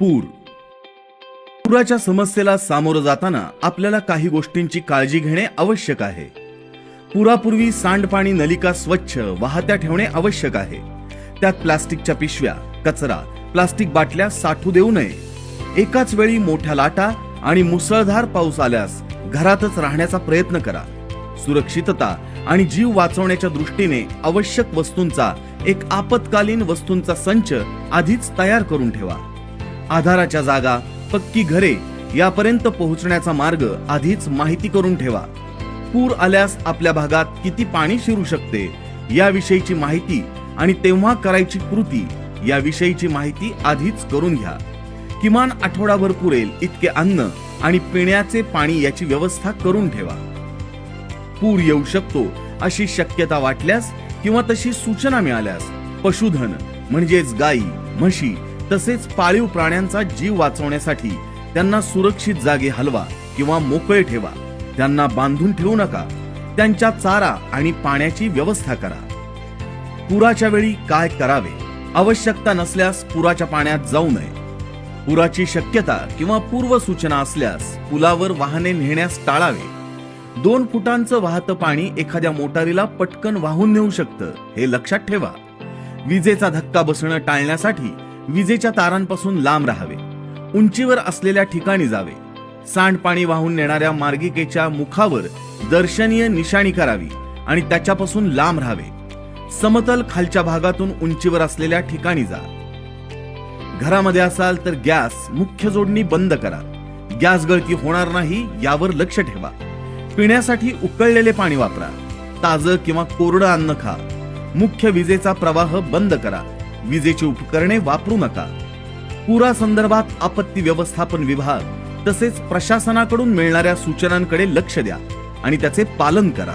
पूर. पुराच्या समस्येला सामोरं जाताना आपल्याला काही गोष्टींची काळजी घेणे आवश्यक आहे. पुरापूर्वी सांडपाणी नलिका स्वच्छ वाहत्या ठेवणे आवश्यक आहे. त्यात प्लास्टिकच्या पिशव्या, कचरा, प्लास्टिक बाटल्या साठू देऊ नये. एकाच वेळी मोठ्या लाटा आणि मुसळधार पाऊस आल्यास घरातच राहण्याचा प्रयत्न करा. सुरक्षितता आणि जीव वाचवण्याच्या दृष्टीने आवश्यक वस्तूंचा एक आपत्कालीन वस्तूंचा संच आधीच तयार करून ठेवा. आधाराच्या जागा, पक्की घरे यापर्यंत पोहोचण्याचा मार्ग आधीच माहिती करून ठेवा. पूर आल्यास आपल्या भागात किती पाणी शिरू शकते याविषयीची माहिती आणि तेव्हा करायची कृती याविषयीची माहिती आधीच करून घ्या. किमान आठवडाभर पुरेल इतके अन्न आणि पिण्याचे पाणी याची व्यवस्था करून ठेवा. पूर येऊ शकतो अशी शक्यता वाटल्यास किंवा तशी सूचना मिळाल्यास पशुधन म्हणजेच गायी, म्हशी तसेच पाळीव प्राण्यांचा जीव वाचवण्यासाठी त्यांना सुरक्षित जागी हलवा किंवा मोकळे ठेवा. त्यांना बांधून ठेवू नका. त्यांच्या चारा आणि पाण्याची व्यवस्था करा. पुराच्या वेळी काय करावे? आवश्यकता नसल्यास पुराच्या पाण्यात जाऊ नये. पुराची शक्यता किंवा पूर्व सूचना असल्यास पुलावर वाहने नेण्यास टाळावे. 2 फुटांचं वाहतं पाणी एखाद्या मोटारीला पटकन वाहून नेऊ शकतं, हे लक्षात ठेवा. विजेचा धक्का बसणं टाळण्यासाठी विजेच्या तारांपासून लांब राहावे. उंचीवर असलेल्या ठिकाणी जावे. सांडपाणी वाहून नेणाऱ्या मार्गिकेच्या मुखावर दर्शनीय निशाणी करावी आणि त्याच्यापासून लांब राहावे. समतल खालच्या भागातून उंचीवर असलेल्या ठिकाणी जा. घरामध्ये असाल तर गॅस मुख्य जोडणी बंद करा. गॅस गळती होणार नाही यावर लक्ष ठेवा. पिण्यासाठी उकळलेले पाणी वापरा. ताजं किंवा कोरडं अन्न खा. मुख्य विजेचा प्रवाह बंद करा. विजेची उपकरणे वापरू नका. पुरासंदर्भात आपत्ती व्यवस्थापन विभाग तसेच प्रशासनाकडून मिळणाऱ्या सूचनांकडे लक्ष द्या आणि त्याचे पालन करा.